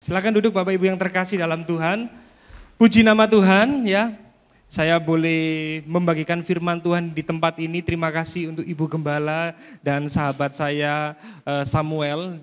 Silakan duduk Bapak Ibu yang terkasih dalam Tuhan. Puji nama Tuhan ya. Saya boleh membagikan firman Tuhan di tempat ini. Terima kasih untuk Ibu Gembala dan sahabat saya Samuel.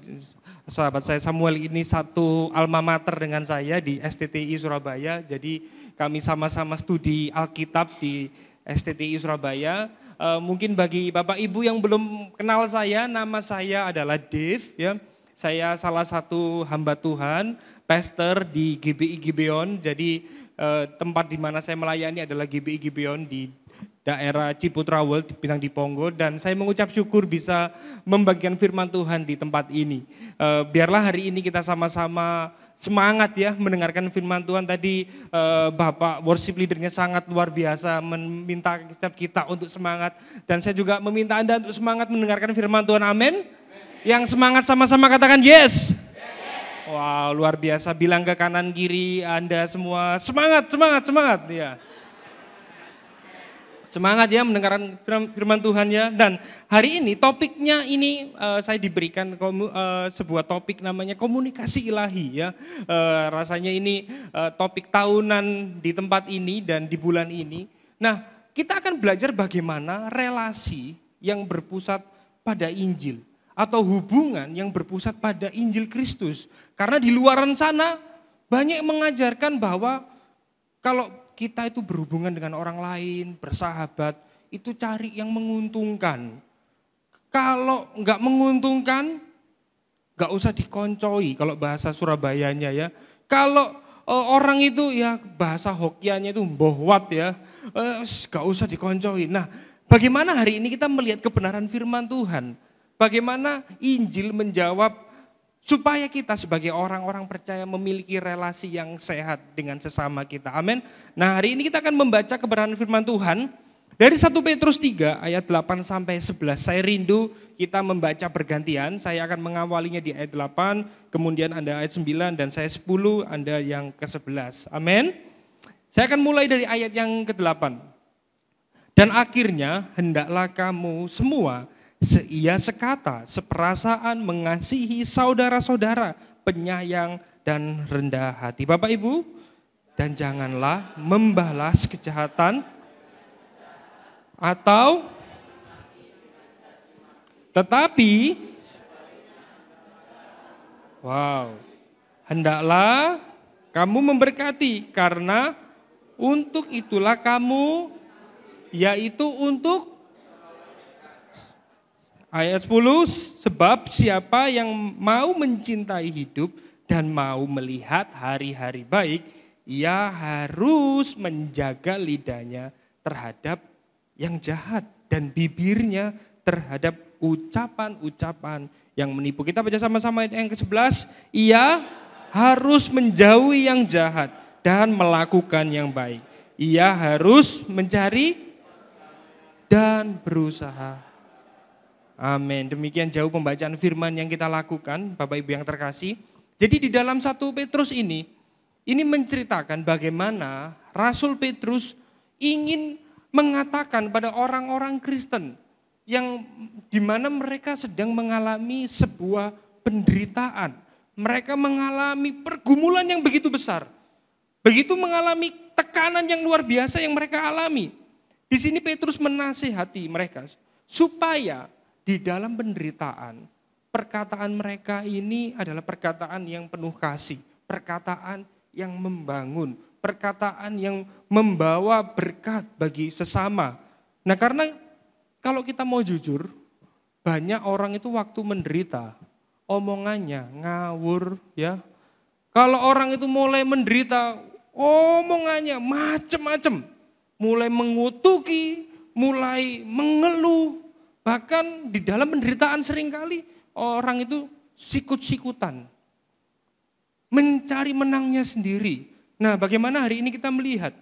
Sahabat saya Samuel ini satu alma mater dengan saya di STTI Surabaya. Jadi kami sama-sama studi Alkitab di STTI Surabaya. Mungkin bagi Bapak Ibu yang belum kenal saya, nama saya adalah Dave ya. Saya salah satu hamba Tuhan, pastor di GBI Gibeon. Jadi tempat di mana saya melayani adalah GBI Gibeon di daerah Ciputra World, Bintang Diponggol. Dan saya mengucap syukur bisa membagikan firman Tuhan di tempat ini. Biarlah hari ini kita sama-sama semangat ya mendengarkan firman Tuhan. Tadi Bapak worship leadernya sangat luar biasa meminta kita untuk semangat. Dan saya juga meminta Anda untuk semangat mendengarkan firman Tuhan, amin. Yang semangat sama-sama katakan yes. Wow, luar biasa. Bilang ke kanan kiri Anda semua semangat, semangat, semangat ya. Semangat ya mendengarkan firman Tuhan ya. Dan hari ini topiknya ini saya diberikan sebuah topik namanya komunikasi ilahi ya. Rasanya ini topik tahunan di tempat ini dan di bulan ini. Nah, kita akan belajar bagaimana relasi yang berpusat pada Injil. Atau hubungan yang berpusat pada Injil Kristus. Karena di luaran sana banyak mengajarkan bahwa kalau kita itu berhubungan dengan orang lain, bersahabat, itu cari yang menguntungkan. Kalau enggak menguntungkan, enggak usah dikoncoi kalau bahasa Surabayanya ya. Kalau orang itu ya bahasa Hokianya itu mbohwat ya, enggak usah dikoncoi. Nah, bagaimana hari ini kita melihat kebenaran firman Tuhan? Bagaimana Injil menjawab supaya kita sebagai orang-orang percaya memiliki relasi yang sehat dengan sesama kita. Amin. Nah, hari ini kita akan membaca kebenaran firman Tuhan dari 1 Petrus 3 ayat 8 sampai 11. Saya rindu kita membaca bergantian. Saya akan mengawalinya di ayat 8, kemudian Anda ayat 9 dan saya 10, Anda yang ke-11. Amin. Saya akan mulai dari ayat yang ke-8. Dan akhirnya hendaklah kamu semua seia sekata, seperasaan, mengasihi saudara-saudara, penyayang dan rendah hati. Bapak Ibu, dan janganlah membalas kejahatan atau tetapi hendaklah kamu memberkati, karena untuk itulah kamu, yaitu untuk ayat 10, sebab siapa yang mau mencintai hidup dan mau melihat hari-hari baik, ia harus menjaga lidahnya terhadap yang jahat dan bibirnya terhadap ucapan-ucapan yang menipu. Kita baca sama-sama ayat yang ke-11, ia harus menjauhi yang jahat dan melakukan yang baik. Ia harus mencari dan berusaha. Amin. Demikian jauh pembacaan firman yang kita lakukan, Bapak Ibu yang terkasih. Jadi di dalam 1 Petrus ini menceritakan bagaimana Rasul Petrus ingin mengatakan pada orang-orang Kristen yang dimana mereka sedang mengalami sebuah penderitaan. Mereka mengalami pergumulan yang begitu besar. Begitu mengalami tekanan yang luar biasa yang mereka alami. Di sini Petrus menasihati mereka supaya di dalam penderitaan, perkataan mereka ini adalah perkataan yang penuh kasih, perkataan yang membangun, perkataan yang membawa berkat bagi sesama. Nah, karena kalau kita mau jujur, banyak orang itu waktu menderita, omongannya ngawur ya. Kalau orang itu mulai menderita, omongannya macem-macem, mulai mengutuki, mulai mengeluh. Bahkan di dalam penderitaan seringkali orang itu sikut-sikutan. Mencari menangnya sendiri. Nah, bagaimana hari ini kita melihat?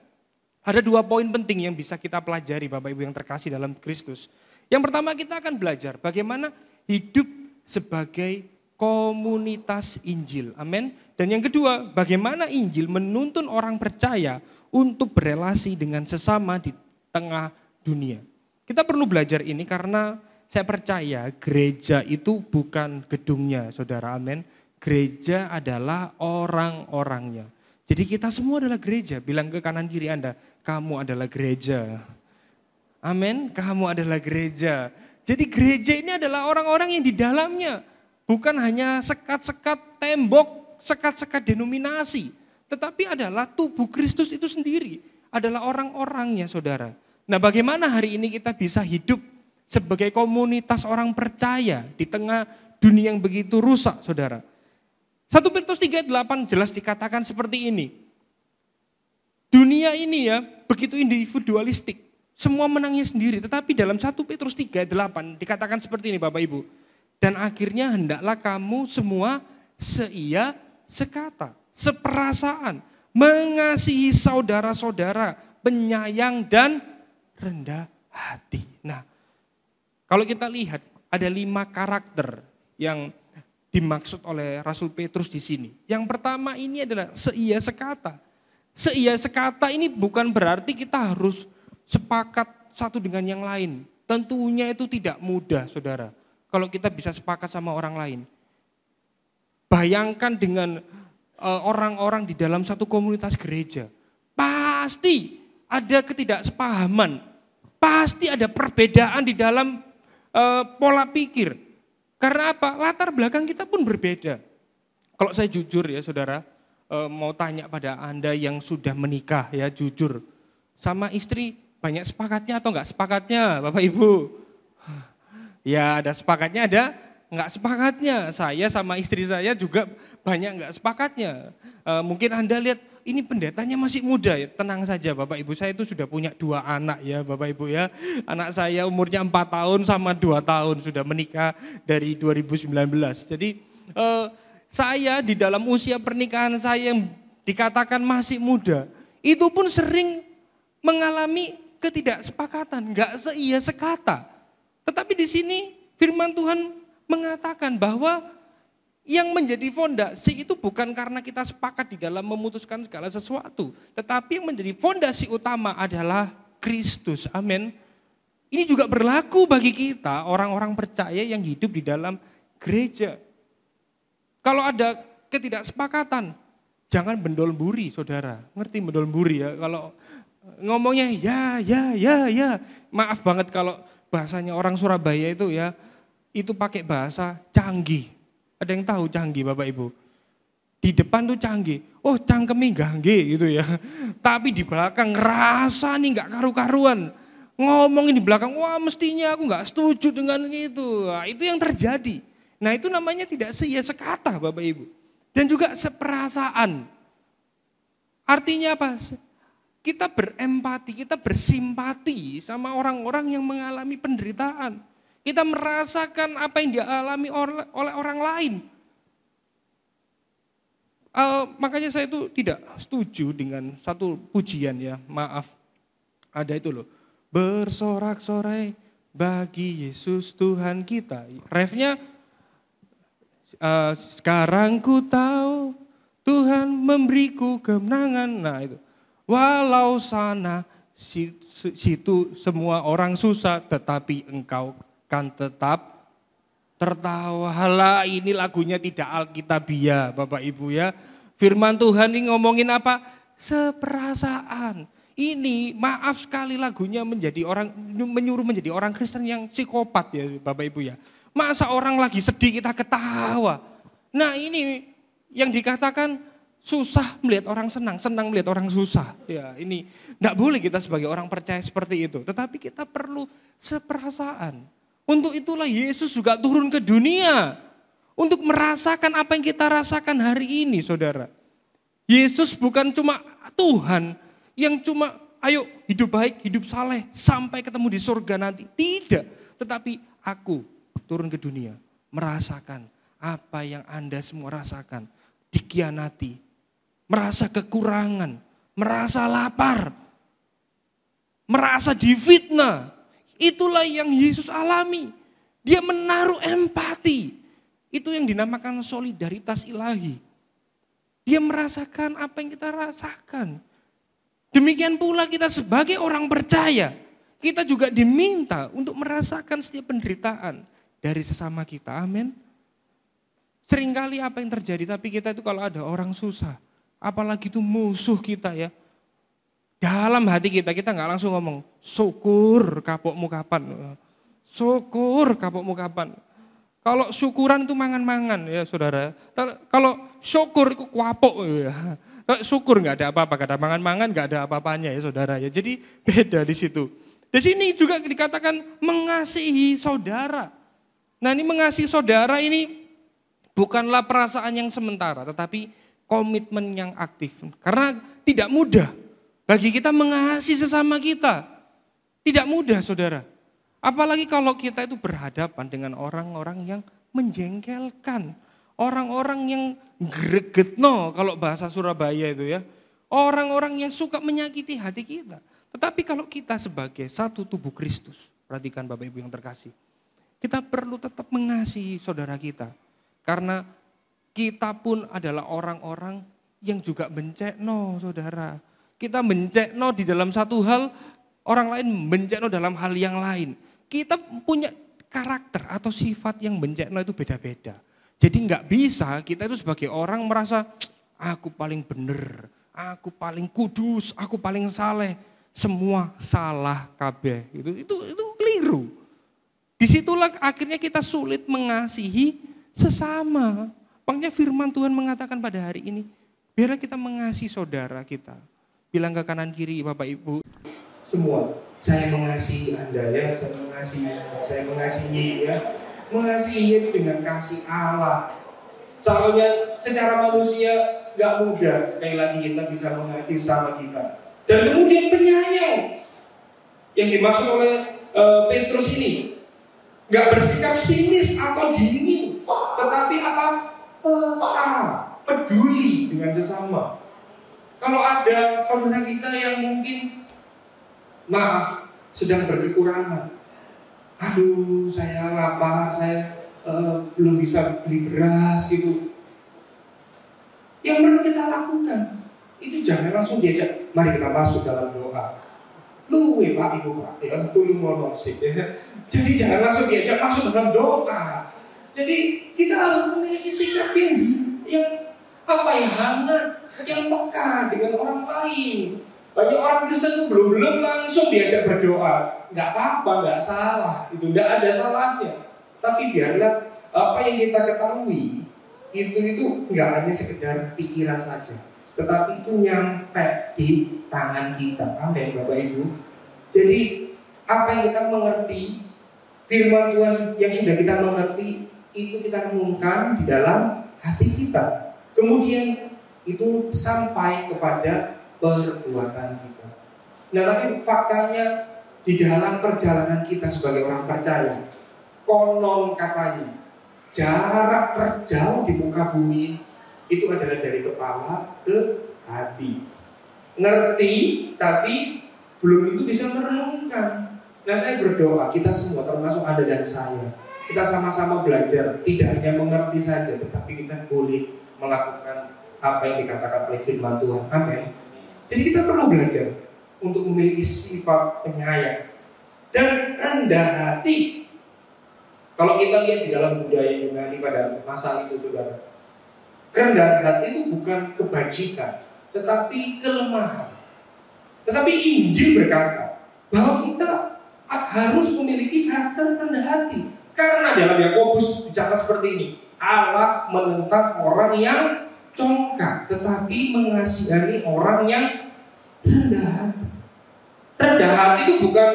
Ada 2 poin penting yang bisa kita pelajari Bapak Ibu yang terkasih dalam Kristus. Yang pertama kita akan belajar bagaimana hidup sebagai komunitas Injil. Amin. Dan yang kedua, bagaimana Injil menuntun orang percaya untuk berelasi dengan sesama di tengah dunia. Kita perlu belajar ini karena saya percaya gereja itu bukan gedungnya, saudara, amin. Gereja adalah orang-orangnya. Jadi kita semua adalah gereja. Bilang ke kanan kiri Anda, kamu adalah gereja. Amin, kamu adalah gereja. Jadi gereja ini adalah orang-orang yang di dalamnya. Bukan hanya sekat-sekat tembok, sekat-sekat denominasi. Tetapi adalah tubuh Kristus itu sendiri. Adalah orang-orangnya saudara. Nah bagaimana hari ini kita bisa hidup sebagai komunitas orang percaya di tengah dunia yang begitu rusak saudara. 1 Petrus 3:8 jelas dikatakan seperti ini. Dunia ini ya begitu individualistik. Semua menangnya sendiri. Tetapi dalam 1 Petrus 3:8 dikatakan seperti ini Bapak Ibu. Dan akhirnya hendaklah kamu semua seia, sekata, seperasaan, mengasihi saudara-saudara, penyayang dan rendah hati. Nah, kalau kita lihat ada 5 karakter yang dimaksud oleh Rasul Petrus di sini. Yang pertama ini adalah seia sekata. Seia sekata ini bukan berarti kita harus sepakat satu dengan yang lain. Tentunya itu tidak mudah saudara. Kalau kita bisa sepakat sama orang lain. Bayangkan dengan orang-orang di dalam satu komunitas gereja. Pasti ada ketidaksepahaman. Pasti ada perbedaan di dalam pola pikir. Karena apa? Latar belakang kita pun berbeda. Kalau saya jujur ya saudara, mau tanya pada Anda yang sudah menikah ya jujur. Sama istri banyak sepakatnya atau enggak sepakatnya Bapak Ibu? Ya ada sepakatnya ada enggak sepakatnya. Saya sama istri saya juga banyak enggak sepakatnya. Mungkin Anda lihat ini pendetanya masih muda ya, tenang saja Bapak Ibu, saya itu sudah punya 2 anak ya Bapak Ibu ya. Anak saya umurnya 4 tahun sama 2 tahun, sudah menikah dari 2019. Jadi saya di dalam usia pernikahan saya yang dikatakan masih muda, itu pun sering mengalami ketidaksepakatan, enggak seia sekata. Tetapi di sini firman Tuhan mengatakan bahwa yang menjadi fondasi itu bukan karena kita sepakat di dalam memutuskan segala sesuatu. Tetapi yang menjadi fondasi utama adalah Kristus. Amin. Ini juga berlaku bagi kita orang-orang percaya yang hidup di dalam gereja. Kalau ada ketidaksepakatan, jangan bendol buri saudara. Ngerti bendol buri ya? Kalau ngomongnya ya. Maaf banget kalau bahasanya orang Surabaya itu ya, itu pakai bahasa canggih. Ada yang tahu canggih Bapak Ibu? Di depan tuh canggih, oh cangkemi gangge gitu ya. Tapi di belakang ngerasa nih gak karu-karuan. Ngomongin di belakang, wah mestinya aku gak setuju dengan itu. Nah, itu yang terjadi. Nah itu namanya tidak seia sekata Bapak Ibu. Dan juga seperasaan. Artinya apa? Kita berempati, kita bersimpati sama orang-orang yang mengalami penderitaan. Kita merasakan apa yang dialami oleh orang lain. Makanya saya itu tidak setuju dengan satu pujian ya, maaf. Ada itu loh, bersorak-sorai bagi Yesus Tuhan kita. Refnya, sekarang ku tahu Tuhan memberiku kemenangan. Nah itu, walau sana situ semua orang susah, tetapi engkau kan tetap tertawa. Halah, ini lagunya tidak alkitabiah Bapak Ibu ya. Firman Tuhan ini ngomongin apa? Seperasaan. Ini maaf sekali lagunya menyuruh menjadi orang Kristen yang psikopat ya Bapak Ibu ya. Masa orang lagi sedih kita ketawa. Nah ini yang dikatakan susah melihat orang senang, senang melihat orang susah. Ya ini enggak boleh kita sebagai orang percaya seperti itu. Tetapi kita perlu seperasaan. Untuk itulah Yesus juga turun ke dunia. Untuk merasakan apa yang kita rasakan hari ini saudara. Yesus bukan cuma Tuhan yang cuma ayo hidup baik, hidup saleh sampai ketemu di surga nanti. Tidak. Tetapi aku turun ke dunia merasakan apa yang Anda semua rasakan. Dikhianati, merasa kekurangan, merasa lapar, merasa difitnah. Itulah yang Yesus alami. Dia menaruh empati. Itu yang dinamakan solidaritas ilahi. Dia merasakan apa yang kita rasakan. Demikian pula kita sebagai orang percaya. Kita juga diminta untuk merasakan setiap penderitaan dari sesama kita. Amin. Seringkali apa yang terjadi, tapi kita itu kalau ada orang susah, apalagi itu musuh kita ya, dalam hati kita nggak langsung ngomong, syukur kapokmu kapan. Syukur kapokmu kapan. Kalau syukuran itu mangan-mangan ya saudara. Kalau syukur itu kuapok ya. Kalau syukur nggak ada apa-apa, kata mangan-mangan nggak ada apa-apanya ya saudara ya. Jadi beda di situ. Di sini juga dikatakan mengasihi saudara. Nah ini mengasihi saudara ini bukanlah perasaan yang sementara, tetapi komitmen yang aktif. Karena tidak mudah bagi kita mengasihi sesama kita. Tidak mudah saudara. Apalagi kalau kita itu berhadapan dengan orang-orang yang menjengkelkan. Orang-orang yang gregetno kalau bahasa Surabaya itu ya. Orang-orang yang suka menyakiti hati kita. Tetapi kalau kita sebagai satu tubuh Kristus, perhatikan Bapak Ibu yang terkasih. Kita perlu tetap mengasihi saudara kita. Karena kita pun adalah orang-orang yang juga mencekno saudara. Kita mencekno di dalam satu hal, orang lain mencekno dalam hal yang lain. Kita punya karakter atau sifat yang mencekno itu beda-beda. Jadi nggak bisa kita itu sebagai orang merasa aku paling benar, aku paling kudus, aku paling saleh. Semua salah kabeh. Itu keliru. Disitulah akhirnya kita sulit mengasihi sesama. Makanya firman Tuhan mengatakan pada hari ini, biarlah kita mengasihi saudara kita. Bilang ke kanan kiri Bapak Ibu, semua, saya mengasihi Anda ya, saya mengasihi ya. Mengasihinya itu dengan kasih Allah. Soalnya secara manusia gak mudah sekali lagi kita bisa mengasihi sama kita. Dan kemudian penyayang yang dimaksud oleh Petrus ini gak bersikap sinis atau dingin, tetapi apa? Peka, peduli dengan sesama. Kalau ada saudara kita yang mungkin maaf, sedang berkekurangan. Aduh, saya lapar, saya belum bisa beli beras gitu. Yang perlu kita lakukan, itu jangan langsung diajak, mari kita masuk dalam doa. Luwe Pak, Ibu Pak, ya, tolong mohon sih. Jadi jangan langsung diajak masuk dalam doa. Jadi kita harus memiliki sikap yang hangat, yang peka dengan orang lain. Banyak orang Kristen itu belum langsung diajak berdoa. Nggak apa-apa, nggak salah. Itu nggak ada salahnya. Tapi biarlah apa yang kita ketahui itu nggak hanya sekedar pikiran saja, tetapi itu nyampe di tangan kita. Amin, Bapak Ibu. Jadi apa yang kita mengerti, firman Tuhan yang sudah kita mengerti, itu kita renungkan di dalam hati kita. Kemudian itu sampai kepada perbuatan kita. Nah, tapi faktanya di dalam perjalanan kita sebagai orang percaya, konon katanya jarak terjauh di muka bumi itu adalah dari kepala ke hati. Ngerti, tapi belum itu bisa merenungkan. Nah, saya berdoa kita semua termasuk Anda dan saya, kita sama-sama belajar, tidak hanya mengerti saja, tetapi kita boleh melakukan apa yang dikatakan oleh firman Tuhan. Amin. Jadi kita perlu belajar untuk memiliki sifat penyayang dan rendah hati. Kalau kita lihat di dalam budaya Yunani pada masa itu, saudara, kerendahan hati itu bukan kebajikan, tetapi kelemahan. Tetapi Injil berkata bahwa kita harus memiliki karakter rendah hati. Karena dalam Yakobus bicara seperti ini, Allah menentang orang yang congkak, tetapi mengasihani orang yang rendah hati. Rendah hati itu bukan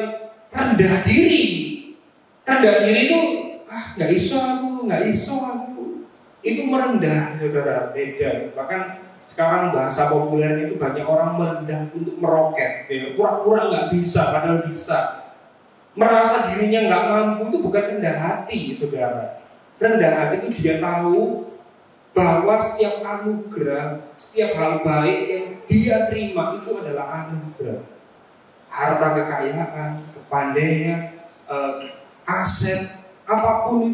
rendah diri. Rendah diri itu nggak iso aku. Itu merendah, saudara, beda. Bahkan sekarang bahasa populernya itu banyak orang merendah untuk meroket, ya. Pura-pura nggak bisa, padahal bisa. Merasa dirinya nggak mampu itu bukan rendah hati, saudara. Rendah hati itu dia tahu bahwa setiap anugerah, setiap hal baik yang dia terima itu adalah anugerah. Harta kekayaan, kepandaian, aset, apapun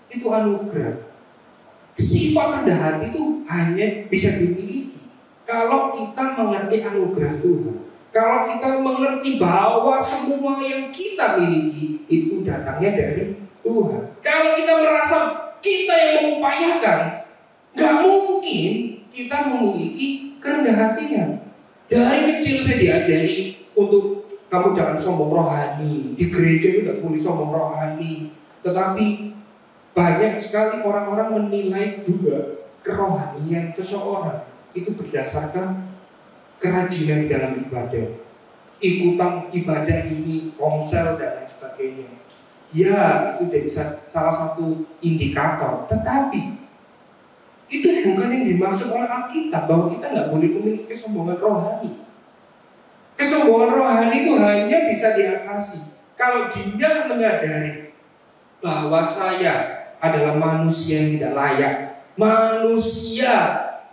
itu anugerah. Sifat rendah hati itu hanya bisa dimiliki kalau kita mengerti anugerah Tuhan. Kalau kita mengerti bahwa semua yang kita miliki itu datangnya dari Tuhan. Kalau kita merasa kita yang mengupayakan, nggak mungkin kita memiliki kerendahan hatian. Dari kecil saya diajari untuk kamu jangan sombong rohani. Di gereja itu nggak boleh sombong rohani. Tetapi banyak sekali orang-orang menilai juga kerohanian seseorang itu berdasarkan kerajinan dalam ibadah, ikutan ibadah ini, komsel dan lain sebagainya. Ya, itu jadi salah satu indikator. Tetapi itu bukan yang dimaksud oleh Alkitab, bahwa kita nggak boleh memiliki kesombongan rohani. Kesombongan rohani itu hanya bisa diatasi kalau dia menyadari bahwa saya adalah manusia yang tidak layak, manusia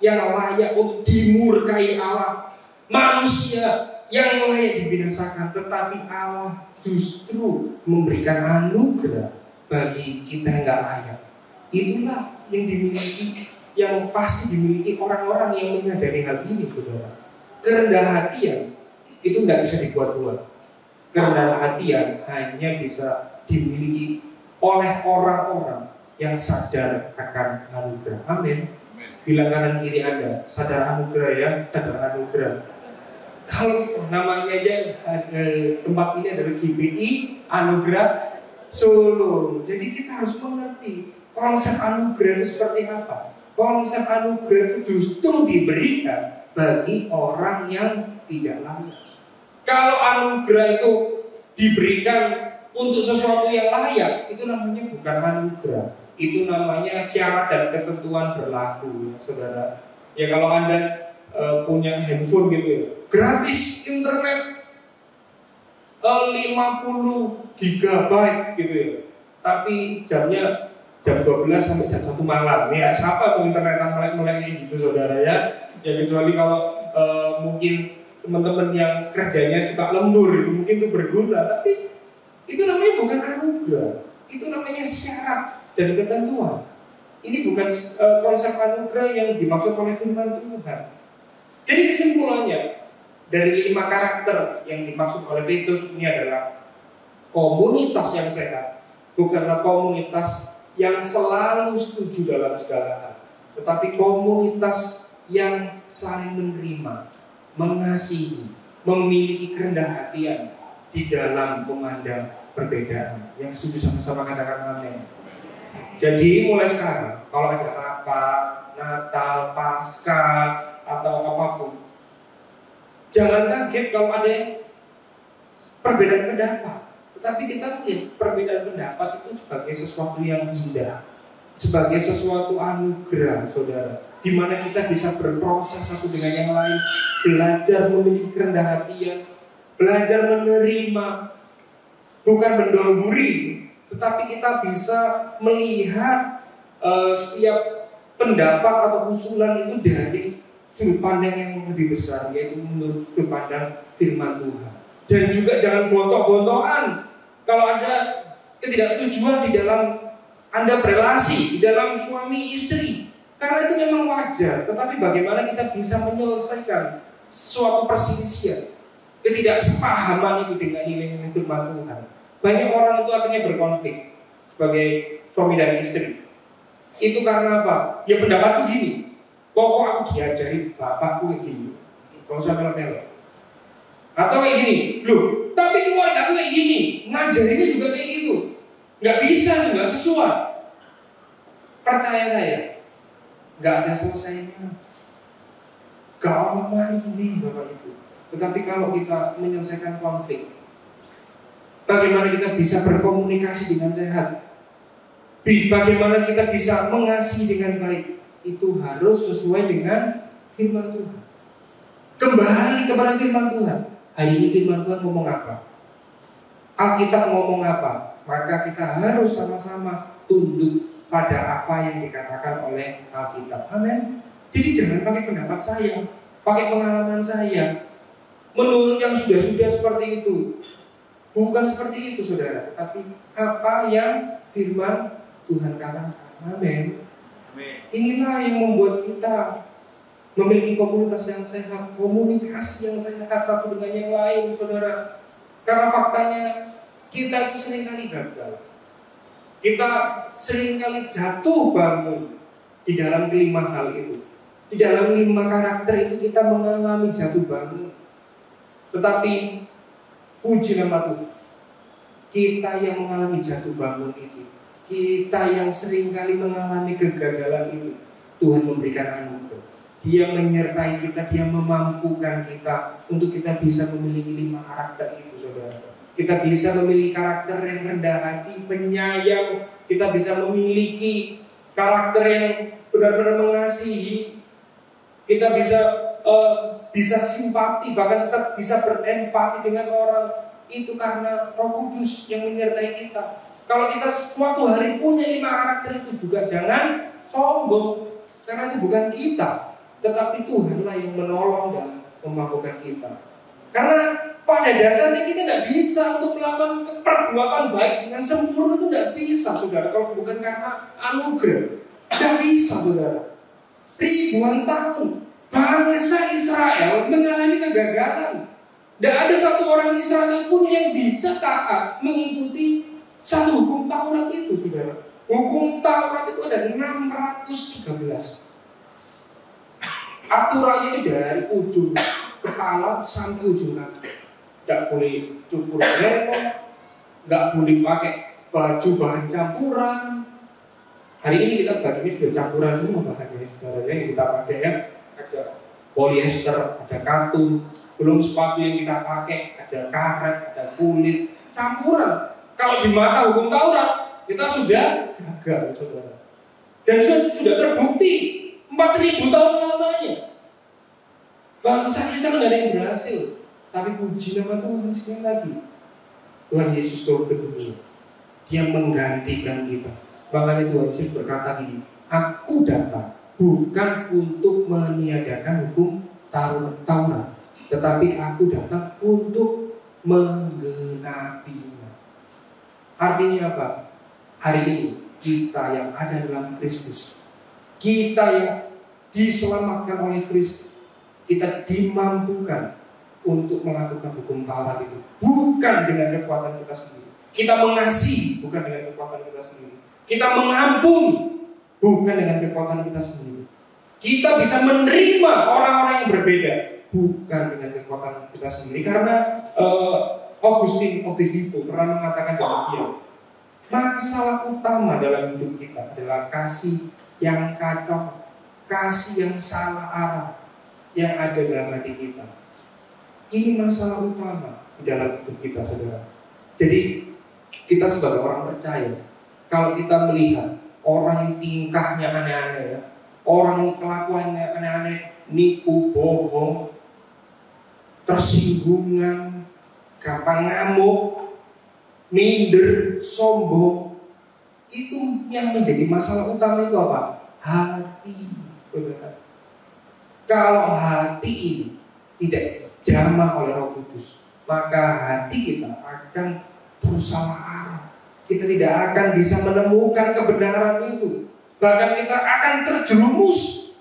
yang layak untuk dimurkai Allah, manusia yang layak dibinasakan, tetapi Allah justru memberikan anugerah bagi kita yang gak layak. Itulah yang dimiliki, yang pasti dimiliki orang-orang yang menyadari hal ini, saudara. Kerendahan hatian itu gak bisa dibuat-buat. Kerendahan hatian hanya bisa dimiliki oleh orang-orang yang sadar akan anugerah. Amin. Bilang kanan kiri Anda, sadar anugerah ya, sadar anugerah. Kalau namanya aja tempat ini adalah GBI Anugerah Solo. Jadi kita harus mengerti konsep anugerah itu seperti apa. Konsep anugerah itu justru diberikan bagi orang yang tidak layak. Kalau anugerah itu diberikan untuk sesuatu yang layak, itu namanya bukan anugerah. Itu namanya syarat dan ketentuan berlaku, ya saudara. Ya kalau Anda punya handphone gitu ya, gratis internet 50 GB gitu ya, tapi jamnya jam 12 sampai jam 1 malam. Ya siapa tuh internetan melek-melek kayak gitu, saudara ya. Ya kecuali kalau mungkin teman-teman yang kerjanya suka lembur itu mungkin itu berguna, tapi itu namanya bukan anugerah. Itu namanya syarat dan ketentuan. Ini bukan konsep anugerah yang dimaksud oleh firman Tuhan. Jadi kesimpulannya dari 5 karakter yang dimaksud oleh Petrus ini adalah komunitas yang sehat bukanlah komunitas yang selalu setuju dalam segala hal, tetapi komunitas yang saling menerima, mengasihi, memiliki kerendahan hatian di dalam memandang perbedaan. Yang setuju sama-sama katakan amin. Jadi mulai sekarang kalau ada rapat, Natal, Paskah atau apapun, jangan kaget kalau ada perbedaan pendapat. Tetapi kita melihat perbedaan pendapat itu sebagai sesuatu yang indah, sebagai sesuatu anugerah, saudara, di mana kita bisa berproses satu dengan yang lain, belajar memiliki kerendahan hatian, belajar menerima, bukan mendolburi, tetapi kita bisa melihat setiap pendapat atau usulan itu dari sudut pandang yang lebih besar, yaitu menurut sudut pandang firman Tuhan. Dan juga jangan gontok-gontokan kalau ada ketidaksetujuan di dalam Anda berelasi, di dalam suami istri, karena itu memang wajar. Tetapi bagaimana kita bisa menyelesaikan suatu perselisihan, ketidaksepahaman itu dengan nilai-nilai firman Tuhan. Banyak orang itu akhirnya berkonflik sebagai suami dan istri. Itu karena apa? Ya pendapatku gini, pokok aku diajari bapakku kayak gini, kalau usah melo-melo. Atau kayak gini, loh, tapi keluarga aku kayak gini, ngajarinnya juga kayak gitu. Nggak bisa, nggak sesuai. Percaya saya, nggak ada selesainya. Gak ono mari ini Bapak Ibu. Tetapi kalau kita menyelesaikan konflik, bagaimana kita bisa berkomunikasi dengan sehat, bagaimana kita bisa mengasihi dengan baik, itu harus sesuai dengan firman Tuhan. Kembali kepada firman Tuhan. Hari ini firman Tuhan ngomong apa? Alkitab ngomong apa? Maka kita harus sama-sama tunduk pada apa yang dikatakan oleh Alkitab. Amin. Jadi jangan pakai pendapat saya, pakai pengalaman saya, menurut yang sudah-sudah seperti itu. Bukan seperti itu, saudara, tetapi apa yang firman Tuhan katakan. Amin. Inilah yang membuat kita memiliki komunitas yang sehat, komunikasi yang sehat satu dengan yang lain, saudara. Karena faktanya kita itu seringkali gagal, kita seringkali jatuh bangun di dalam kelima hal itu. Di dalam 5 karakter itu kita mengalami jatuh bangun. Tetapi puji nama Tuhan, kita yang mengalami jatuh bangun itu, kita yang seringkali mengalami kegagalan itu, Tuhan memberikan anugerah. Dia menyertai kita, Dia memampukan kita untuk kita bisa memiliki 5 karakter itu, saudara. Kita bisa memiliki karakter yang rendah hati, penyayang. Kita bisa memiliki karakter yang benar-benar mengasihi. Kita bisa simpati, bahkan kita bisa berempati dengan orang. Itu karena Roh Kudus yang menyertai kita. Kalau kita suatu hari punya 5 karakter itu juga jangan sombong, karena itu bukan kita, tetapi Tuhanlah yang menolong dan memampukan kita. Karena pada dasarnya kita tidak bisa untuk melakukan perbuatan baik dengan sempurna, itu tidak bisa, saudara. Kalau bukan karena anugerah, tidak bisa, saudara. Ribuan tahun bangsa Israel mengalami kegagalan. Tidak ada satu orang Israel pun yang bisa taat mengikuti satu hukum Taurat itu, saudara. Hukum Taurat itu ada 613. Aturannya itu dari ujung kepala sampai ujung kaki. Tidak boleh cukur lemon, nggak boleh pakai baju bahan campuran. Hari ini kita bajunya sudah campuran semua bahannya, saudara, yang kita pakai ya. Ada polyester, ada katun, belum sepatu yang kita pakai, ada karet, ada kulit, campuran. Kalau di mata hukum Taurat kita sudah gagal, saudara. Dan sudah terbukti 4.000 tahun lamanya bangsa Israel tidak ada yang berhasil. Tapi puji nama Tuhan, sekali lagi Tuhan Yesus turun ke dunia, Dia menggantikan kita. Makanya Tuhan Yesus berkata gini, aku datang bukan untuk meniadakan hukum Taurat, tetapi aku datang untuk menggenapinya. Artinya apa? Hari ini kita yang ada dalam Kristus, kita yang diselamatkan oleh Kristus, kita dimampukan untuk melakukan hukum Taurat itu bukan dengan kekuatan kita sendiri. Kita mengasihi bukan dengan kekuatan kita sendiri. Kita mengampun bukan dengan kekuatan kita sendiri. Kita bisa menerima orang-orang yang berbeda bukan dengan kekuatan kita sendiri. Karena Augustine of the Hippo pernah mengatakan demikian. Masalah utama dalam hidup kita adalah kasih yang kacau, kasih yang salah arah yang ada dalam hati kita. Ini masalah utama di dalam hidup kita, saudara. Jadi kita sebagai orang percaya, kalau kita melihat orang yang tingkahnya aneh-aneh ya, orang yang kelakuannya aneh-aneh, nipu, bohong, tersinggungan, gampang ngamuk, minder, sombong, itu yang menjadi masalah utama itu apa? Hati, saudara. Kalau hati ini tidak dijamah oleh Roh Kudus, maka hati kita akan bersalah arah. Kita tidak akan bisa menemukan kebenaran itu. Bahkan kita akan terjerumus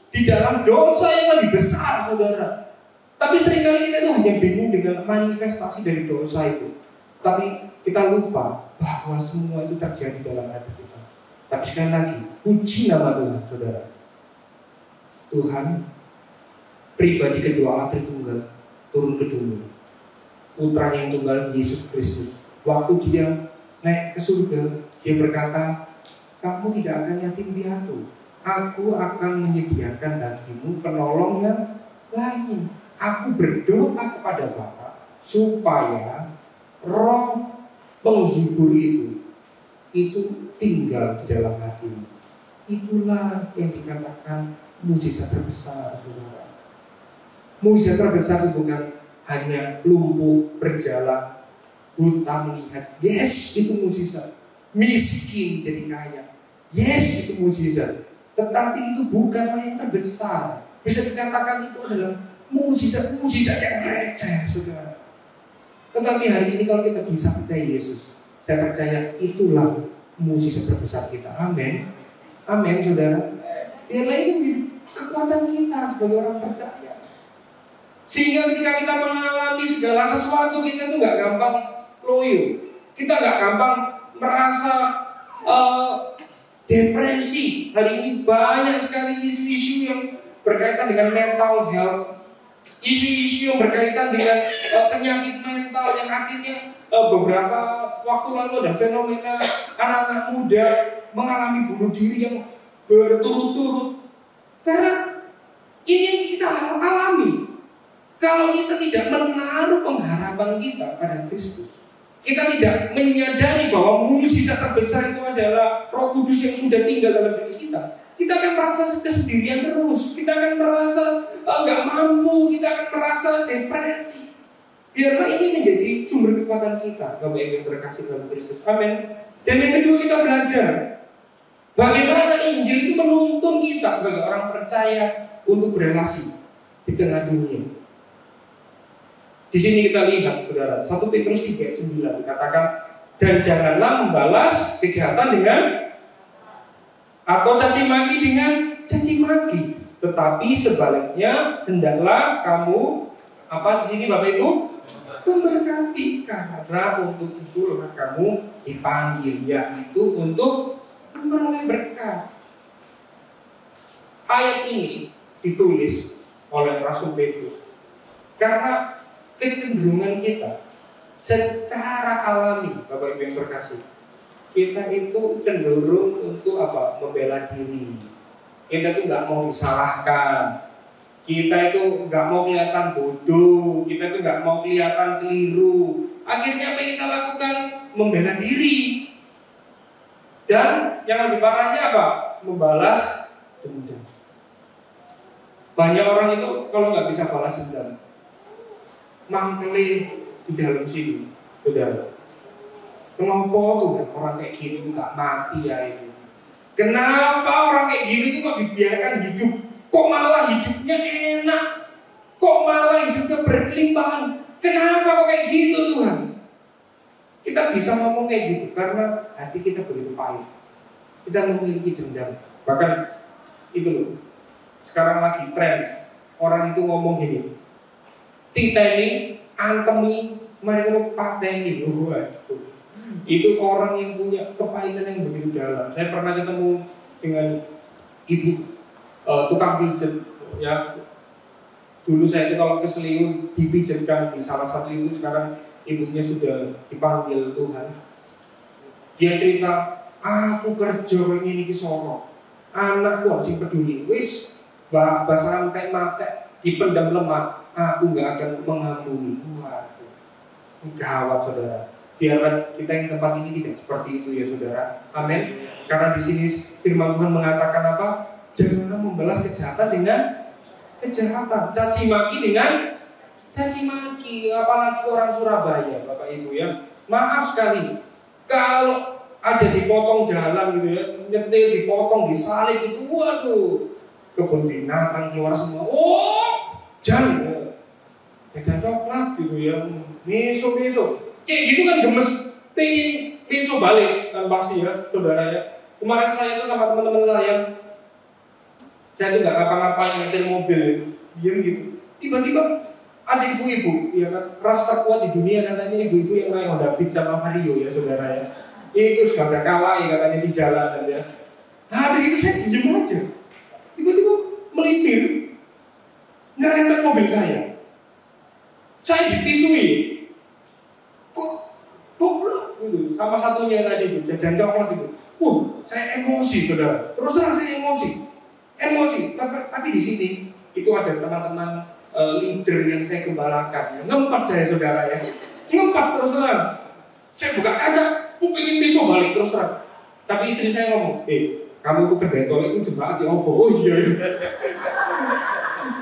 di dalam dosa yang lebih besar, saudara. Tapi seringkali kita itu hanya bingung dengan manifestasi dari dosa itu. Tapi kita lupa bahwa semua itu terjadi dalam hati kita. Tapi sekali lagi, puji nama Tuhan, saudara. Tuhan pribadi kedua Allah Tritunggal turun ke dunia. Putranya yang tunggal, Yesus Kristus. Waktu Dia naik ke surga, Dia berkata, kamu tidak akan yatim piatu. Aku akan menyediakan bagimu penolong yang lain. Aku berdoa kepada Bapa supaya Roh penghibur itu tinggal di dalam hatimu. Itulah yang dikatakan mukjizat terbesar, saudara. Mukjizat terbesar itu bukan hanya lumpuh berjalan, buta melihat. Yes, itu mukjizat. Miskin jadi kaya. Yes, itu mukjizat. Tetapi itu bukanlah yang terbesar. Bisa dikatakan itu adalah mukjizat yang receh, saudara. Tetapi hari ini kalau kita bisa percaya Yesus, saya percaya itulah mukjizat terbesar kita. Amin. Amin, saudara. Biarlah ini menjadi kekuatan kita sebagai orang percaya. Sehingga ketika kita mengalami segala sesuatu, kita itu gak gampang loyo. Kita gak gampang merasa depresi. Hari ini banyak sekali isu-isu yang berkaitan dengan mental health, isu-isu yang berkaitan dengan penyakit mental yang akhirnya beberapa waktu lalu ada fenomena anak-anak muda mengalami bunuh diri yang berturut-turut. Karena ini yang kita alami. Kalau kita tidak menaruh pengharapan kita pada Kristus, kita tidak menyadari bahwa mukjizat terbesar itu adalah Roh Kudus yang sudah tinggal dalam diri kita akan merasa kesendirian terus, kita akan merasa nggak mampu, kita akan merasa depresi. Biarlah ini menjadi sumber kekuatan kita, Bapak Ibu yang terkasih dalam Kristus. Amin. Dan yang kedua, kita belajar bagaimana Injil itu menuntun kita sebagai orang percaya untuk berelasi di tengah dunia. Di sini kita lihat, saudara, 1 Petrus 3:9 dikatakan, dan janganlah membalas kejahatan dengan atau caci maki dengan caci maki, tetapi sebaliknya hendaklah kamu apa di sini Bapak Ibu? Memberkati, karena untuk itulah kamu dipanggil, yaitu untuk memperoleh berkat. Ayat ini ditulis oleh Rasul Petrus karena kecenderungan kita secara alami, Bapak Ibu yang terkasih, kita itu cenderung untuk apa? Membela diri. Kita itu nggak mau disalahkan. Kita itu nggak mau kelihatan bodoh. Kita itu nggak mau kelihatan keliru. Akhirnya apa yang kita lakukan? Membela diri. Dan yang lebih parahnya apa? Membalas dendam. Banyak orang itu kalau nggak bisa balas dendam, mangkele di dalam sini, saudara. Kenapa Tuhan orang kayak gini tuh gak mati ya ini? Kenapa orang kayak gini tuh kok dibiarkan hidup? Kok malah hidupnya enak? Kok malah hidupnya berkelimpahan? Kenapa kok kayak gitu Tuhan? Kita bisa ngomong kayak gitu karena hati kita begitu pahit. Kita memiliki dendam. Bahkan itu loh, sekarang lagi tren orang itu ngomong gini, titeni, antemi, mari kita pateni. Waduh. Itu orang yang punya kepahitan yang begitu dalam. Saya pernah ketemu dengan ibu tukang pijat, ya. Dulu saya itu kalau keseliun dipijatkan di salah satu itu, sekarang ibunya sudah dipanggil Tuhan. Dia cerita, aku kerja ini di Solo, anakku sing peduli, wis bapak sampai mati dipendam lemak, aku nggak akan mengampuni. Waduh, gawat saudara. Biarlah kita yang tempat ini tidak seperti itu ya saudara. Amin. Karena di sini firman Tuhan mengatakan apa? Janganlah membalas kejahatan dengan kejahatan, caci maki dengan caci maki. Apalagi orang Surabaya, Bapak Ibu ya. Maaf sekali, kalau ada dipotong jalan gitu ya, nyetir dipotong, disalib itu, waduh, kebun binatang keluar semua. Oh, jajan coklat gitu ya, miso. Kayak gitu kan gemes, pengen miso balik kan pasti ya, saudara ya. Kemarin saya tuh sama teman-teman saya tuh nggak ngapa-ngapain nyetir mobil, diam gitu. Tiba-tiba ada ibu-ibu, ya kan, ras terkuat di dunia katanya ibu-ibu yang naik Honda Beat sama Vario ya, saudara ya. Itu sudah kalah ya katanya di jalanan ya. Nah, habis itu saya diem aja. Tiba-tiba melintir, nyerempet mobil saya. Saya dipisui. Goblok gitu. Sama satunya tadi itu, jajan coklat itu. Saya emosi, saudara. Terus terang saya emosi. Tapi di sini itu ada teman-teman leader yang saya gembalakan. Ngempat saya, saudara ya. Ngempat terus terang. Saya buka kaca, aku pengen besok balik terus terang. Tapi istri saya ngomong, kamu itu pendetol itu jemaat ya opo. Oh iya.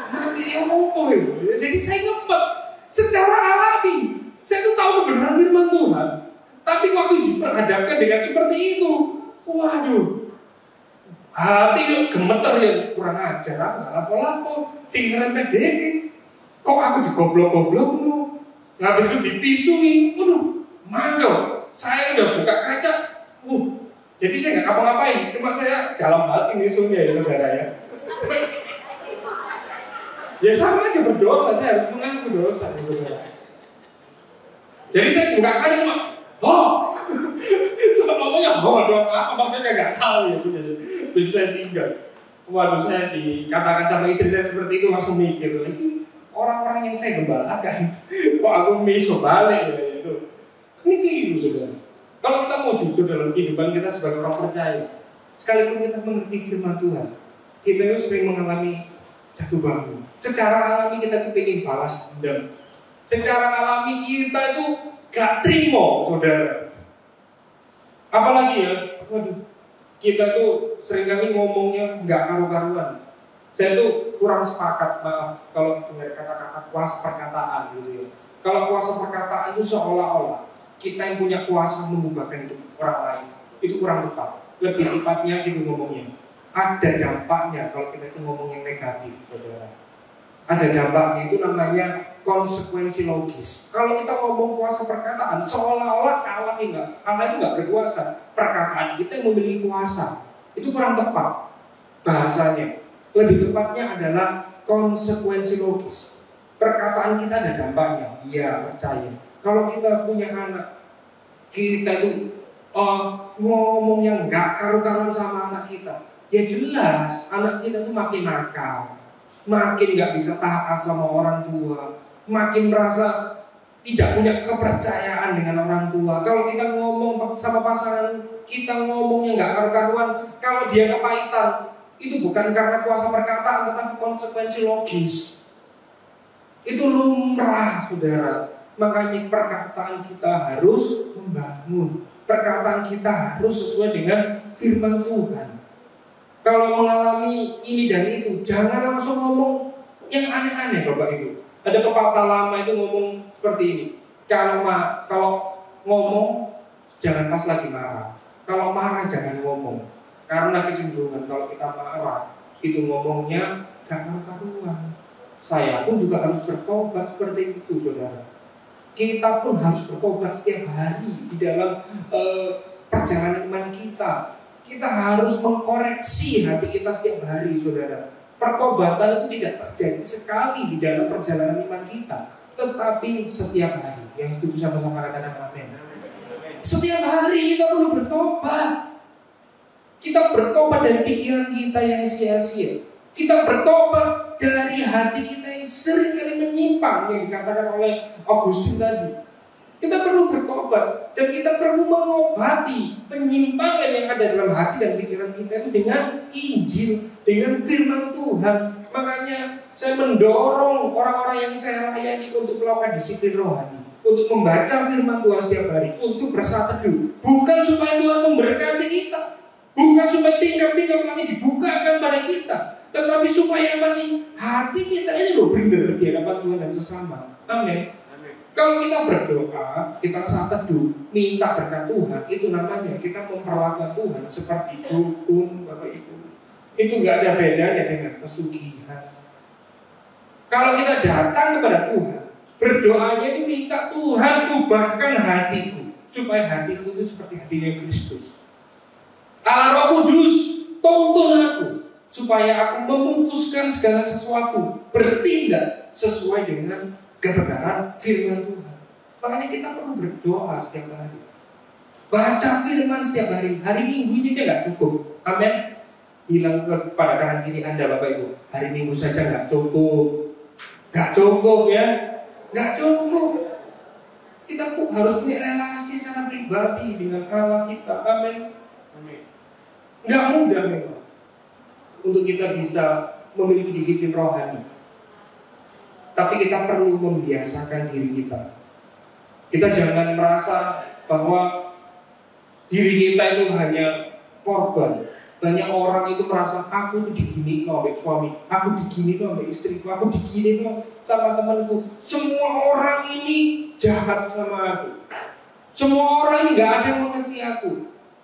Nanti ya opo ya. Jadi saya ngempat secara alami. Saya tuh tahu kebenaran firman Tuhan. Tapi waktu diperhadapkan dengan seperti itu, waduh, hati kok gemeter ya, kurang ajar, nggak lapo-lapo, sing nyerempet deh. Kok aku digoblok-goblok no? Ngabis itu dipisui, waduh, mangkel. Saya udah buka kaca, jadi saya nggak ngapa-ngapain, cuma saya dalam hati misunya ya saudara ya. Ya sama aja berdosa, saya harus mengaku dosa ya saudara. Jadi saya buka kaca cuma, Cuma ngomongnya bodoh apa maksudnya nggak tahu ya sudah. Begitu saya tinggal. Waduh, saya dikatakan sama istri saya seperti itu langsung mikir lagi orang-orang yang saya gembalakan. Kok aku miso balik ya itu. Ini keliru saudara. Kalau kita mau jujur dalam kehidupan kita sebagai orang percaya, sekalipun kita mengerti firman Tuhan, kita itu sering mengalami jatuh bangun. Secara alami kita kepingin balas dendam. Secara alami kita itu gak terima, saudara. Apalagi ya, waduh, kita tuh seringkali ngomongnya gak karu-karuan. Saya tuh kurang sepakat, maaf, kalau dengar kata-kata kuasa perkataan gitu ya. Kalau kuasa perkataan itu seolah-olah kita yang punya kuasa mengubahkan hidup orang lain. Itu kurang tepat. Lebih tepatnya gitu ngomongnya. Ada dampaknya kalau kita itu ngomong yang negatif, saudara. Ada dampaknya, itu namanya konsekuensi logis. Kalau kita ngomong kuasa perkataan, seolah-olah Allah itu nggak berkuasa. Perkataan kita yang memiliki kuasa. Itu kurang tepat bahasanya. Lebih tepatnya adalah konsekuensi logis. Perkataan kita ada dampaknya. Iya, percaya. Kalau kita punya anak, kita itu ngomongnya nggak karu-karuan sama anak kita, ya jelas anak kita tuh makin nakal, makin nggak bisa taat sama orang tua, makin merasa tidak punya kepercayaan dengan orang tua. Kalau kita ngomong sama pasangan kita ngomongnya nggak karu-karuan, kalau dia kepahitan, itu bukan karena kuasa perkataan tetapi konsekuensi logis. Itu lumrah, saudara. Makanya perkataan kita harus membangun. Perkataan kita harus sesuai dengan firman Tuhan. Kalau mengalami ini dan itu, jangan langsung ngomong yang aneh-aneh, Bapak Ibu. Ada pepatah lama itu ngomong seperti ini. Kalau ngomong, jangan pas lagi marah. Kalau marah, jangan ngomong. Karena kecenderungan kalau kita marah, itu ngomongnya gak karu-karuan. Saya pun juga harus bertobat seperti itu, saudara. Kita pun harus bertobat setiap hari di dalam perjalanan iman kita. Kita harus mengkoreksi hati kita setiap hari, saudara. Pertobatan itu tidak terjadi sekali di dalam perjalanan iman kita, tetapi setiap hari. Yang setuju sama-sama katakan amin. Setiap hari kita perlu bertobat. Kita bertobat dari pikiran kita yang sia-sia. Kita bertobat dari hati kita yang seringkali menyimpang, yang dikatakan oleh Augustin tadi. Kita perlu bertobat dan kita perlu mengobati penyimpangan yang ada dalam hati dan pikiran kita itu dengan Injil, dengan firman Tuhan. Makanya saya mendorong orang-orang yang saya layani untuk melakukan disiplin rohani, untuk membaca firman Tuhan setiap hari, untuk bersatu teduh. Bukan supaya Tuhan memberkati kita, bukan supaya tingkap-tingkap langit dibukakan pada kita, tetapi supaya masih hati kita ini loh benar di hadapan Tuhan dan sesama. Amin. Kalau kita berdoa, kita saat teduh, minta berkat Tuhan, itu namanya kita memperlakukan Tuhan seperti dukun, Bapak Ibu. Itu nggak ada bedanya dengan pesugihan. Kalau kita datang kepada Tuhan, berdoanya itu minta Tuhan ubahkan hatiku, supaya hatiku itu seperti hatinya Kristus. Allah Roh Kudus, tuntun aku, supaya aku memutuskan segala sesuatu, bertindak sesuai dengan kebenaran firman Tuhan. Makanya kita perlu berdoa setiap hari, baca firman setiap hari. Hari Minggu ini aja gak cukup. Amin. Bilang kepada kanan kiri Anda, Bapak Ibu, hari Minggu saja gak cukup. Gak cukup ya, gak cukup. Kita harus punya relasi secara pribadi dengan Allah kita. Amin. Gak mudah memang untuk kita bisa memiliki disiplin rohani. Tapi kita perlu membiasakan diri kita. Kita jangan merasa bahwa diri kita itu hanya korban. Banyak orang itu merasa aku tuh digini oleh suami, aku digini oleh istriku, aku digini sama temanku. Semua orang ini jahat sama aku. Semua orang ini gak ada yang mengerti aku.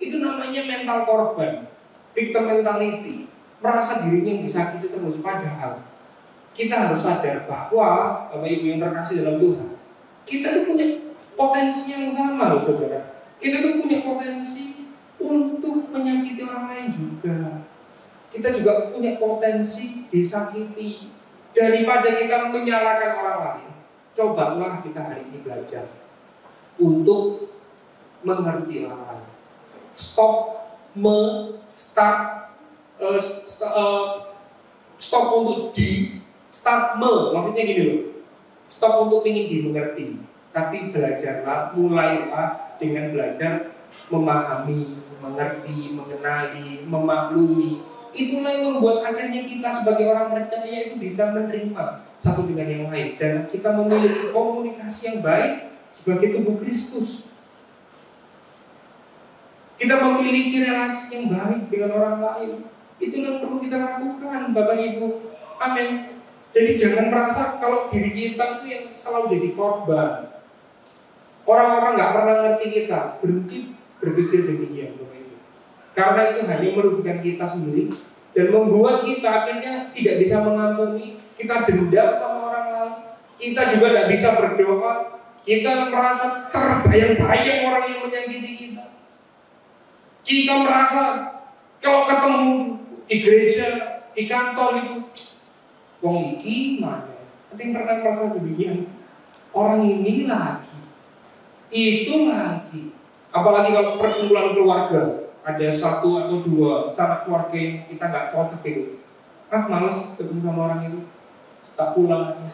Itu namanya mental korban, victim mentality. Merasa dirinya yang disakiti terus, padahal kita harus sadar bahwa Bapak Ibu yang terkasih dalam Tuhan, kita tuh punya potensi yang sama loh, saudara. Kita tuh punya potensi untuk menyakiti orang lain juga. Kita juga punya potensi disakiti. Daripada kita menyalahkan orang lain, cobalah kita hari ini belajar untuk mengerti orang lain. Stop untuk start maksudnya gini loh. Stop untuk ingin dimengerti, tapi belajarlah, mulailah dengan belajar memahami, mengerti, mengenali, memaklumi. Itulah yang membuat akhirnya kita sebagai orang percaya itu bisa menerima satu dengan yang lain, dan kita memiliki komunikasi yang baik sebagai tubuh Kristus. Kita memiliki relasi yang baik dengan orang lain. Itulah yang perlu kita lakukan, Bapak Ibu. Amin. Jadi jangan merasa kalau diri kita itu yang selalu jadi korban. Orang-orang gak pernah ngerti kita. Berhenti berpikir demikian, Bapak Ibu. Karena itu hanya merugikan kita sendiri dan membuat kita akhirnya tidak bisa mengampuni. Kita dendam sama orang lain. Kita juga tidak bisa berdoa. Kita merasa terbayang-bayang orang yang menyakiti kita. Kita merasa kalau ketemu di gereja, di kantor itu, wong iki mana? Ada yang pernah merasa demikian? Orang ini lagi, itu lagi. Apalagi kalau perkumpulan keluarga, ada satu atau dua sanak keluarga yang kita nggak cocok itu. Males ketemu sama orang itu, tak pulang.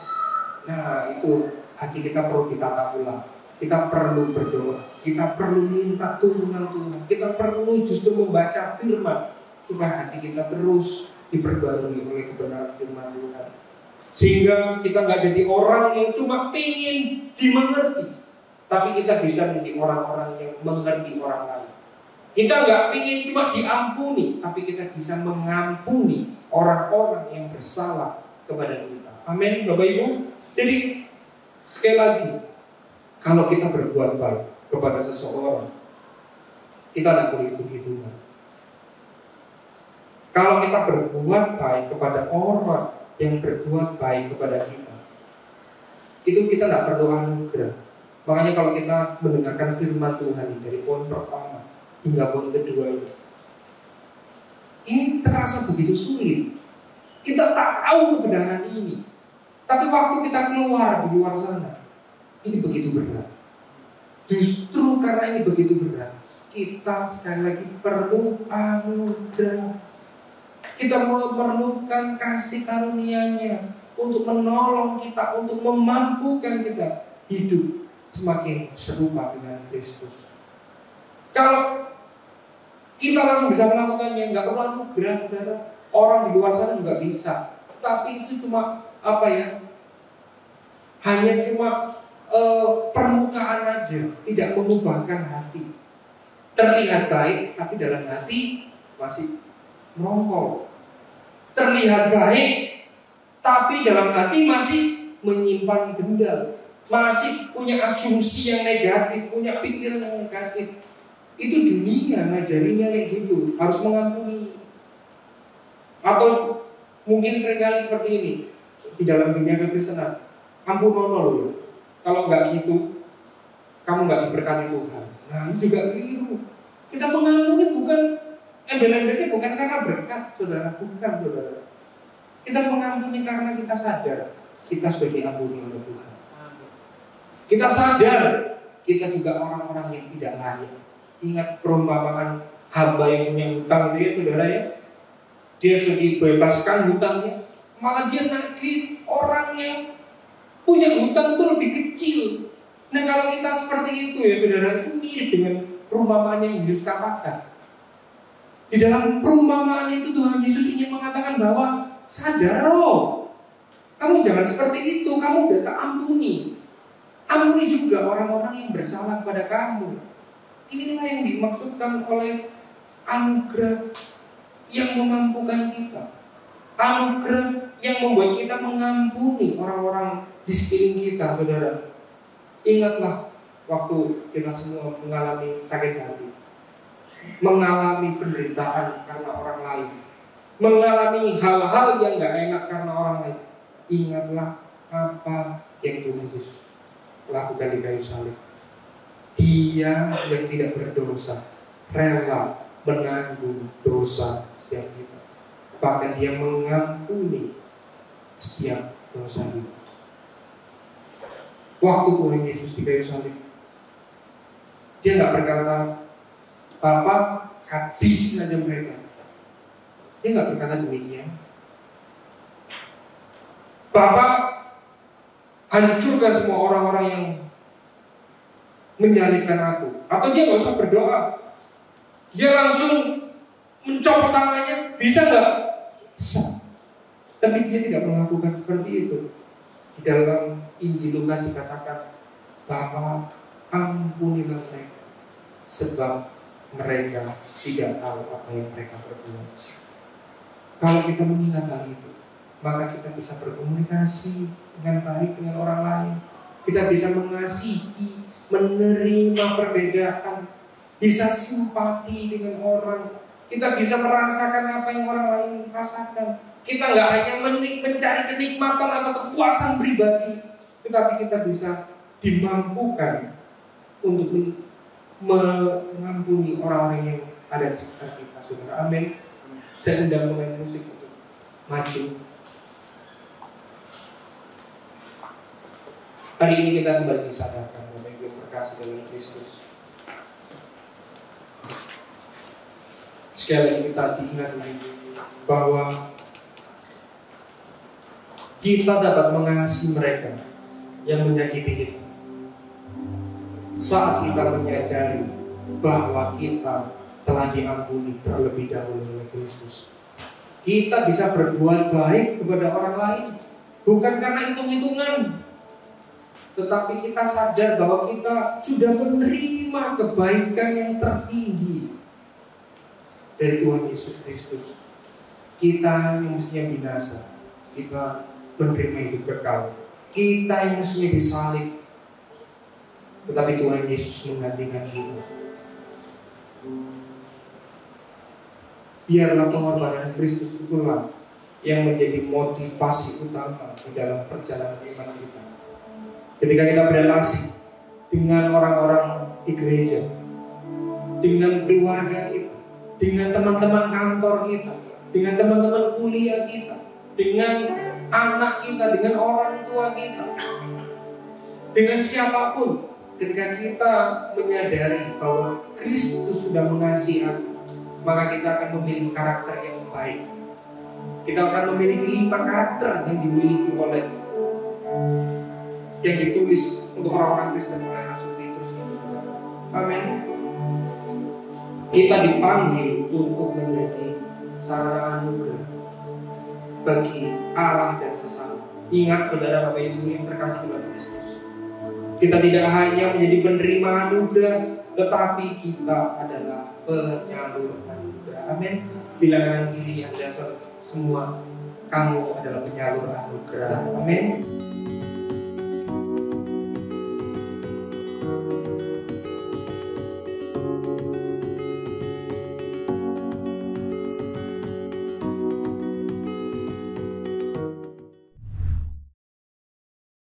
Nah itu hati kita perlu ditata ulang. Kita perlu berdoa, kita perlu minta turunan Tuhan, kita perlu justru membaca firman supaya hati kita terus diperbarui oleh kebenaran firman Tuhan. Sehingga kita nggak jadi orang yang cuma pingin dimengerti, tapi kita bisa menjadi orang-orang yang mengerti orang lain. Kita nggak pingin cuma diampuni, tapi kita bisa mengampuni orang-orang yang bersalah kepada kita. Amin, Bapak Ibu. Jadi sekali lagi, kalau kita berbuat baik kepada seseorang, kita tidak boleh hitung-hitungan. Kalau kita berbuat baik kepada orang yang berbuat baik kepada kita, itu kita tidak perlu anugerah. Makanya kalau kita mendengarkan firman Tuhan dari poin pertama hingga poin kedua ini terasa begitu sulit. Kita tahu kebenaran ini, tapi waktu kita keluar di luar sana, ini begitu berat. Justru karena ini begitu berat, kita sekali lagi perlu anugerah. Kita memerlukan kasih karunia-Nya untuk menolong kita, untuk memampukan kita hidup semakin serupa dengan Kristus. Kalau kita langsung bisa melakukannya, nggak perlu anugerah, saudara. Orang di luar sana juga bisa, tapi itu cuma hanya cuma permukaan aja, tidak mengubahkan hati. Terlihat baik, tapi dalam hati masih merongkol. Terlihat baik, tapi dalam hati masih menyimpan dendam, masih punya asumsi yang negatif, punya pikiran yang negatif. Itu dunia ngajarinya kayak gitu, harus mengampuni. Atau mungkin seringkali seperti ini di dalam dunia kekristenan, ampunono loh. Kalau nggak gitu, kamu nggak diberkati Tuhan. Nah ini juga keliru. Kita mengampuni bukan embel-embelnya, bukan karena berkat, saudara, bukan, saudara. Kita mengampuni karena kita sadar kita sudah diampuni oleh Tuhan. Kita sadar kita juga orang-orang yang tidak layak. Ingat perumpamaan hamba yang punya hutang itu ya, saudara ya. Dia sudah dibebaskan hutangnya, malah dia nagih orang yang punya hutang itu lebih kecil. Nah kalau kita seperti itu ya saudara, itu mirip dengan perumpamaan yang Yesus katakan. Di dalam perumpamaan itu Tuhan Yesus ingin mengatakan bahwa sadar loh, kamu jangan seperti itu, kamu udah tak ampuni. Ampuni juga orang-orang yang bersalah kepada kamu. Inilah yang dimaksudkan oleh anugerah yang memampukan kita. Anugerah yang membuat kita mengampuni orang-orang di sekeliling kita, saudara. Ingatlah waktu kita semua mengalami sakit hati, mengalami penderitaan karena orang lain, mengalami hal-hal yang gak enak karena orang lain. Ingatlah apa yang Tuhan Yesus lakukan di kayu salib. Dia yang tidak berdosa rela menanggung dosa setiap kita. Bahkan dia mengampuni setiap dosa kita. Waktu Tuhan Yesus di kayu salib, Dia nggak berkata, Bapak habis saja mereka. Dia nggak berkata demikian. Bapak hancurkan semua orang-orang yang menyalibkan aku. Atau dia nggak usah berdoa. Dia langsung mencopot tangannya. Bisa nggak? Bisa. Tapi dia tidak melakukan seperti itu. Di dalam Injil Lukas dikatakan, Bapa, ampunilah mereka, sebab mereka tidak tahu apa yang mereka berbuat. Kalau kita mengingat hal itu, maka kita bisa berkomunikasi dengan baik dengan orang lain. Kita bisa mengasihi, menerima perbedaan, bisa simpati dengan orang. Kita bisa merasakan apa yang orang lain rasakan. Kita nggak hanya mencari kenikmatan atau kepuasan pribadi, tetapi kita bisa dimampukan untuk mengampuni orang-orang yang ada di sekitar kita, saudara. Amin. Saya undang pemain musik untuk maju. Hari ini kita kembali disadarkan Bapak Ibu yang terkasih dalam Kristus. Sekali lagi kita diingat bahwa kita dapat mengasihi mereka yang menyakiti kita saat kita menyadari bahwa kita telah diampuni terlebih dahulu oleh Kristus. Kita bisa berbuat baik kepada orang lain bukan karena hitung-hitungan, tetapi kita sadar bahwa kita sudah menerima kebaikan yang tertinggi dari Tuhan Yesus Kristus. Kita yang mestinya binasa, kita menerima hidup kekal. Kita yang mestinya disalib, tetapi Tuhan Yesus menggantikan hidup. Biarlah pengorbanan Kristus itulah yang menjadi motivasi utama di dalam perjalanan iman kita. Ketika kita berrelasi dengan orang-orang di gereja, dengan keluarga kita, dengan teman-teman kantor kita, dengan teman-teman kuliah kita, dengan anak kita, dengan orang tua kita, dengan siapapun, ketika kita menyadari bahwa Kristus sudah mengasihi aku, maka kita akan memiliki karakter yang baik. Kita akan memiliki 5 karakter yang dimiliki oleh yang ditulis untuk orang-orang Kristen oleh Rasul Petrus. Amin. Kita dipanggil untuk menjadi sarana anugerah bagi Allah dan sesama. Ingat saudara Bapak Ibu yang terkasih dalam Kristus, kita tidak hanya menjadi penerima anugerah, tetapi kita adalah penyalur anugerah. Amin. Bilang kanan kiri Anda semua, kamu adalah penyalur anugerah. Amin.